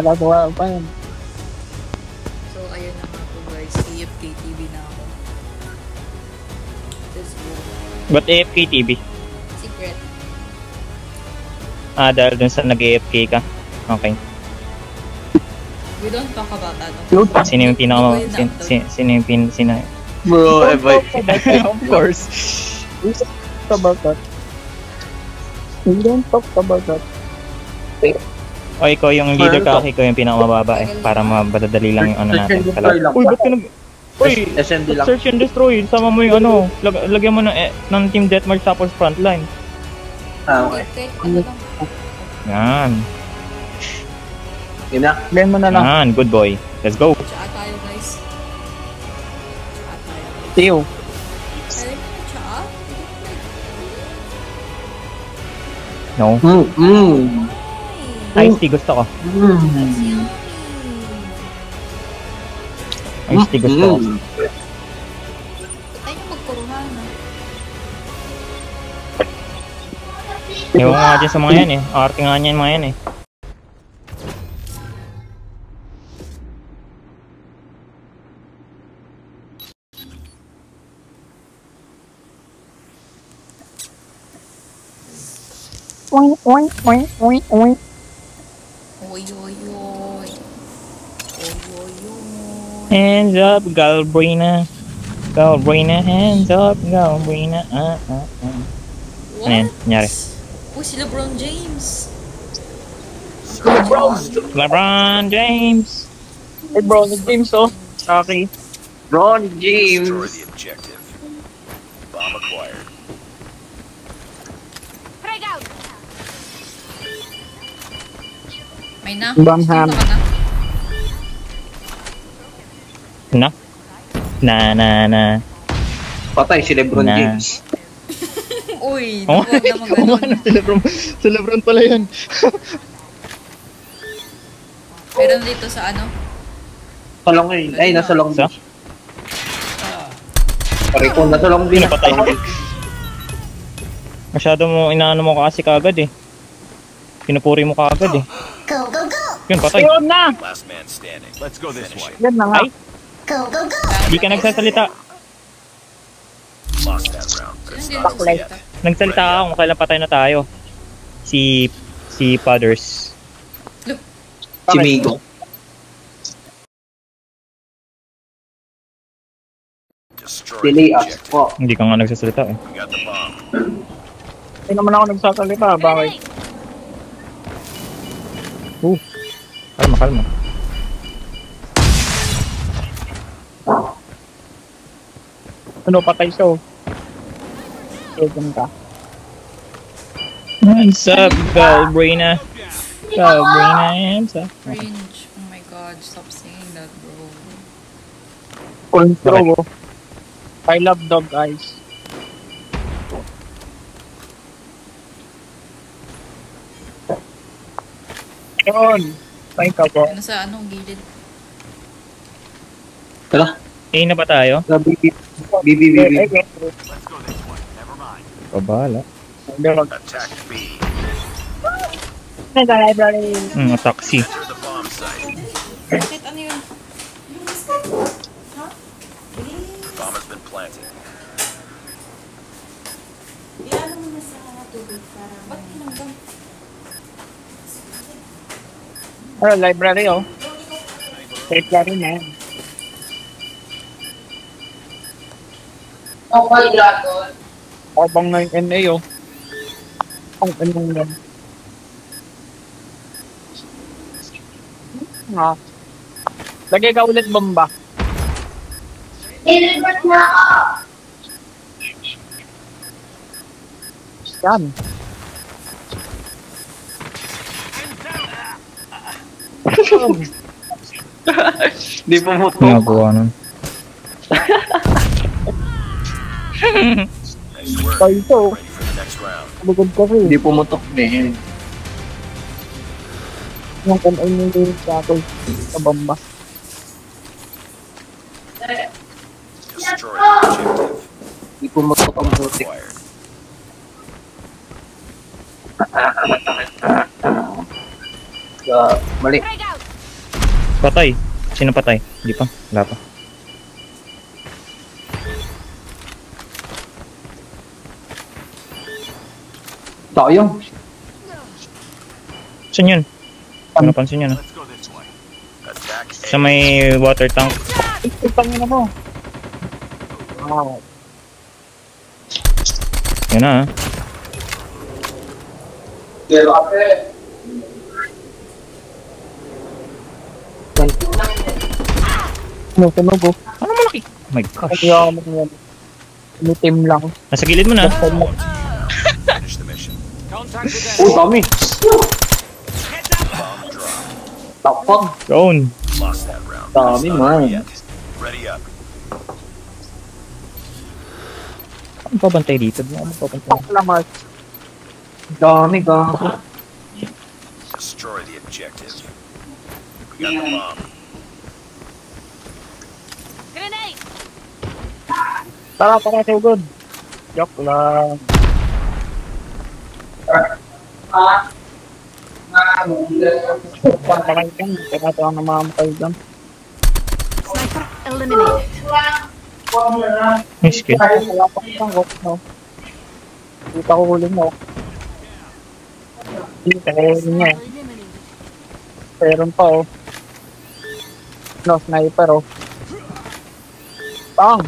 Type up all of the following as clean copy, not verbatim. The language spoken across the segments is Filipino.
Nakatuwa pa yun. So, ayun na nga po guys. AFK TV na ako. Let's go. Ba't AFK TV? Secret. Dahil dun sa nag-AFK ka. Okay. We don't talk about ano. Sino yung pinaka... Sino yung pinaka... Bro, Of course. We don't talk about that. We don't talk about that. O ikaw yung leader ka, ikaw yung pinakamababa eh. Para madadali lang yung ano natin. Uy, ba't ka nag... Uy, SMD lang. search and destroy. Sama mo yung ano. Lagyan mo ng Team Deathmatch tapos frontline. Okay. Ano lang. Yan. Yun na. Blend mo na lang. Yan, good boy. Let's go. Tsaa tayo guys. Tsaa tayo guys. Tiyo. Kaya mo na tsaa? No. Iced tea gusto ko. Iced tea gusto ko. Tayo nyo magkuruhan na. Ewan ko nga dyan sa mga yan eh. Arte nga niyan mga yan eh. Oink, oink, oink, oink, oink. Oy, oy, oy. Oy, oy, oy. Hands up, Galbrina. Galbrina, hands up, Galbrina. What? Ano yan? Nangyari? Uy, si LeBron James. LeBron James. Hey bro, nag-games oh. Okay. Ron James. Destroy the objective. Bomb acquired. May na. Bamham. Sino ka na? Na. Patay si Lebron Na. James. Uy, Oh, huwag naman ganun. si Lebron pala yan. Meron dito sa ano? Salong eh. Ay, nasa long Sa? beach. Pare ko, nasa long beach. Pinapatay. Masyado mo, inaano mo kasi kagad eh. Pinupuri mo kagad eh. Yun, patay. Yun na! Last man standing. Let's go this way. Yan na nga. Ay, di ka nagsasalita. Lost that round. Good Hindi start. Backlight. Nagsalita ka kung kailan patay na tayo. Si Fathers. Si Migo. Destroy Delay the us objective. po. Hindi ka nga nagsasalita eh. We got the bomb. Hindi naman ako nagsasalita. Bakit? Kalma. Ano, patay siya oh. Egan ka. Hands up, Galbrina. Galbrina, hands up. Cringe. Oh my god, stop saying that, bro. Control oh. I love dog eyes. Yun. Ay ka po. Ano sa anong gilid? Tala. A na ba tayo? Sa BB. BB. Pabahala. Attack B. Nag-library. Taxi. Enter the bomb site. Bakit ano yun? Bomb has been planted. Ba't tinanggal? Ano, library oh. Library na yan. Abang na yung NA oh. Ang anong yan. Lagay ka ulit bomba. Ilibot na ako! Yan. Di po mo to. Nagawa nun. Nice work. Tayo ito. Ready for the next round. Bugod kasi. Di pumutok din. Yung kanay nyo sa akin. Sa bomba. Destroy the objective. Di pumutok ang putik. Acquired. Mali. Patay. Sino patay? Hindi pa. Wala pa. Sayang. Saan yun? Ano napansin yun, ah? Let's go this way. Attack A. Sa may water tank. Ipang na mo. Ah, Yun na, ah. ano, tunog oh. Ano malaki? Oh my gosh. Kaya mo yan. Itim lang. Nasa gilid mo na. Finish the mission. Oh, dami. Bomb drop. Tapang. Down. Lost that round. Dami, It's not man. yet. Ready up. Ano pa bantay dito? Ano pa bantay? Tak lamas. Dami, gago. Destroy the objective. We got the bomb. Grenade! Tara, so good. Joke lang. Pantay dyan. Kaya ito ang namamatay dyan. Sniper eliminated. May skill. Wala pa kang rock, no? Kita ko huli mo. Kita ko huli niya. Meron pa, oh. No, sniper, oh. Bang!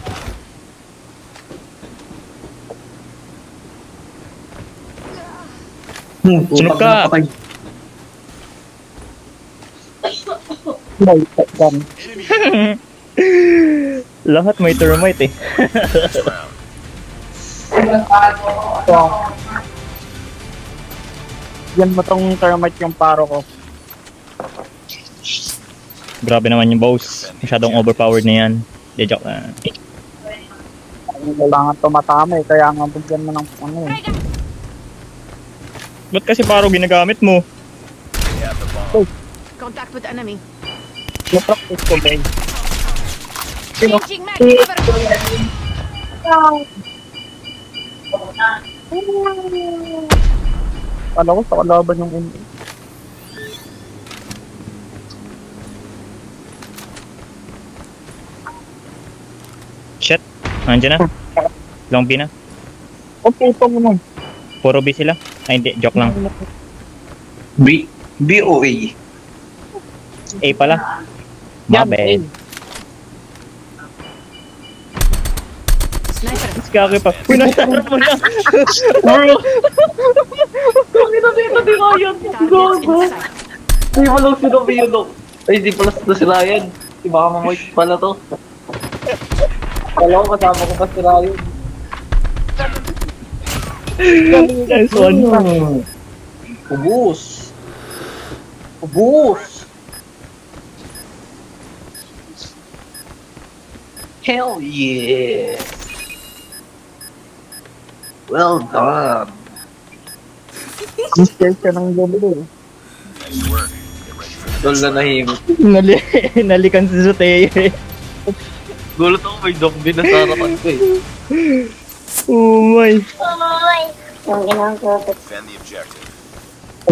Sunod ka! May gun. Lahat may thermite eh. Next round. So, yan mo tong thermite yung paro ko. Grabe naman yung boss. Masyadong overpowered na yan. De joke na. Kailangan tumatama eh, kaya nga bigyan mo ng ano eh. Ba't kasi paro ginagamit mo? They have the bomb. Contact with enemy. Na-practice ko ba eh. Sino? Changing mag. Cover. Alam ko sa kalaban yung hindi. Shit. Nandiyan na. Long B na. Okay, ito mo nun. Puro B sila. Ay hindi, joke lang. BOA. A pala. Mabed. Sniper. Mas kaki pa. Pinasarap mo na. Bro. Targets in sight. Di mo lang sinabi yun, no? Ay, di pala na si Ryan. Di baka mamoy pala to. Alam ko, kasama ko pa si Ryan. Nice one. Ubus. Ubus. Hell yeah. Well done. Mister ka ng gobo. Nice work. Get ready for the Dol na nahimik. Nalikan si Zuteo eh. Gulat ako, may zombie na sa harapan ko eh. Oh my. defend the objective.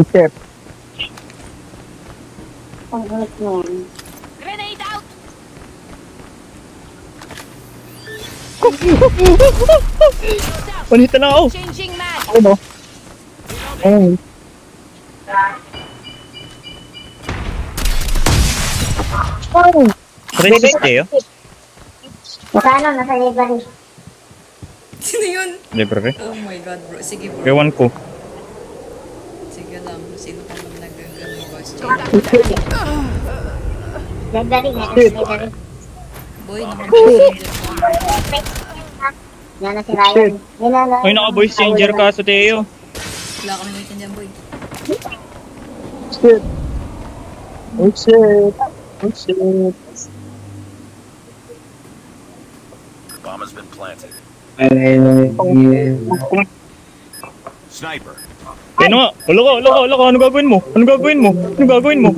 Okay. Grenade out. Panita na ako. Changing mag. Ano? Ay. Ay. Try si Zuteo. Nakano, nasa library. Sino yun? Libre. Oh my god, bro. Sige, bro. Ewan ko. Sige lang. Sino pa naman nag-gano'n voice chat? Contact with enemy. Library, nasa library. Boy, naman Yan na si Ryan. Yan na. Uy, naka-voice changer ka, Zuteo. wala kami waitin dyan, boy. Shit. Oh shit. Oh shit. The bomb has been planted. Sniper. Ano nga? Wala ka. Ano gagawin mo? Ano gagawin mo?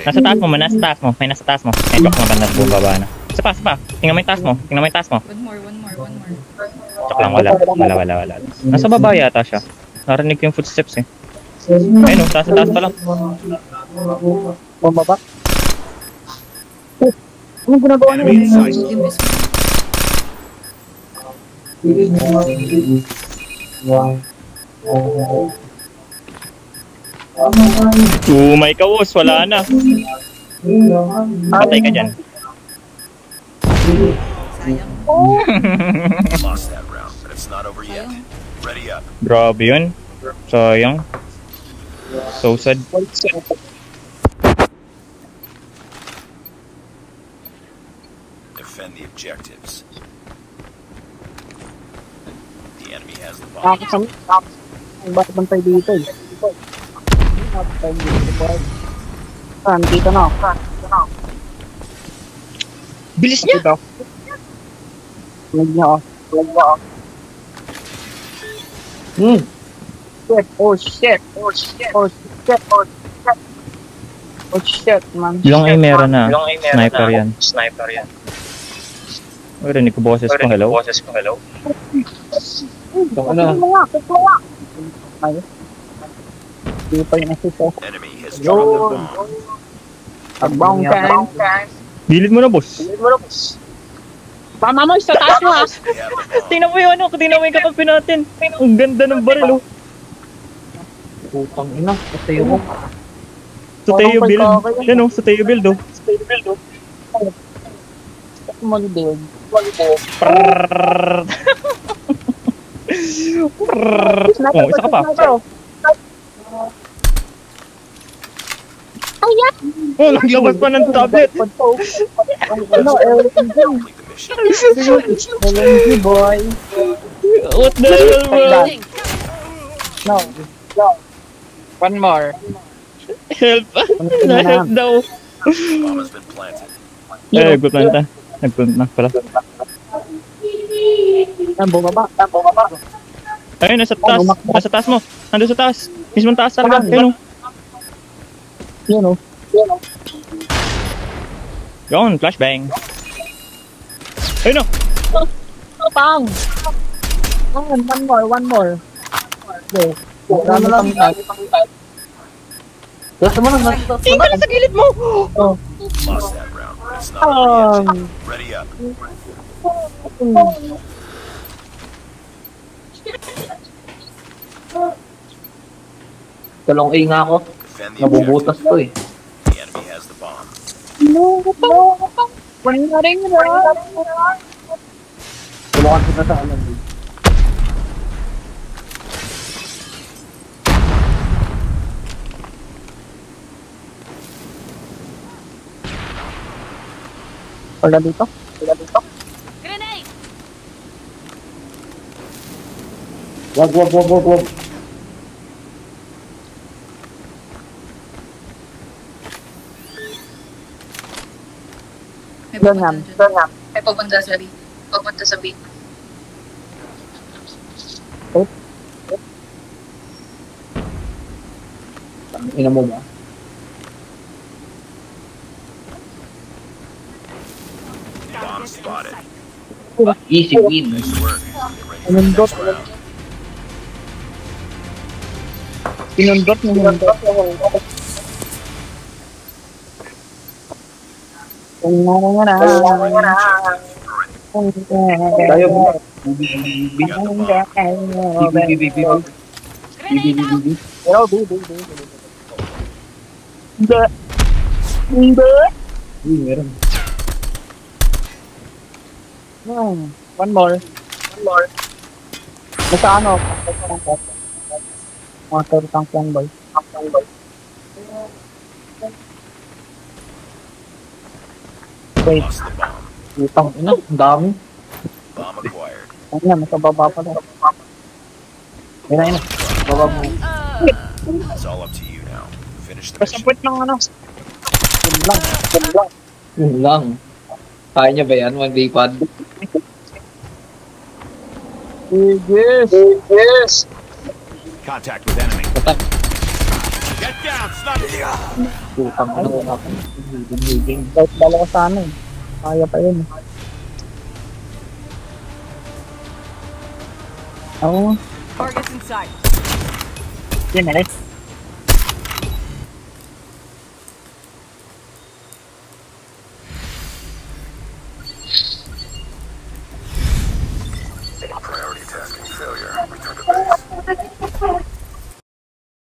Nasa taas mo. May nasa taas mo. May joke na banda bumaba na. Isa pa. Tingnan mo yung taas mo. One more. Joke lang, wala. Nasa baba yata siya. Narinig ko yung footsteps eh. Ayun, taas pa lang. Bumaba. Anong ginagawa niya? Enemy in sight. Imbis mo. May kawos, wala na. Patay ka dyan. Sayang. Lost that round, but it's not over yet. Ready up. Grabe yun. Sayang. So sad. Defend the objectives. The enemy has the bomb. Nakakasama. Ang bakit bantay dito eh. Bantay dito boy. Dito na. Bilis niya! Dito. Lag niya oh. Shit. Oh shit. Oh shit man. Long ay meron na. Sniper yan. Uy, rinig ko boses ko. Hello? Ay. Di pa yung assist oh. Enemy has dropped the bomb. Agbang kan. Dilid mo na, boss. Tama mo, sa taas mo ha. They have the bomb. Tingnan mo yung tingnan mo yung kakampi natin. Ang ganda ng baril, oh. Putang ina, kasi yung Sa Teo build. Yan, oh. Sa Teo build, oh. Small build. Prrrr. Oh, isa ka pa. Oh, naglabas pa ng tablet. Ano, everything go. Complete the mission. LMG boy. What the hell, bro? Reloading. No. One more. Help. Na-help daw. Bomb has been planted. Good plan ta. Nag-plant na pala. Bumaba. Ayun, nasa taas. Nasa taas mo. Nandun sa taas. Mismong taas talaga. Ayun, oh. Yun o. Yun, flashbang. Ayun, oh. Pang! One more. Okay. Marami pang tag. Last mo na. Tingnan lang sa gilid mo! Lost that round, but it's not over yet. Ready up. Talong A nga ako. Defend the Nabubutas objectives. to eh. The enemy has the bomb. Tulungan kita sa alam eh. Wala dito. Grenade. Wag. May Ganyan. pupunta dyan. May pupunta sa B. Ina mo ba? Bomb spotted. Easy win. Nice work. Get ready for the Pinundot. next round. Pinundot. Tayo mo. We got the bomb. Uy, meron. One more. Basta ano? Water tank lang boy. Wait, Lost the bomb. Putang ina, ang dami. Bomb acquired. ano yan? Nasa baba pa lang. Ina. Baba mo. It's all up to you now. Finish the Basta mission. put ng ano. Yun lang. Yun lang. Kaya niya ba yan? 1-day-pad? Yes. Contact with enemy. Patak. Get down, sniper. Putang ina. Kahit dalawa sa ano eh. Kaya pa yun. Oo. Targets in sight. Yun eh.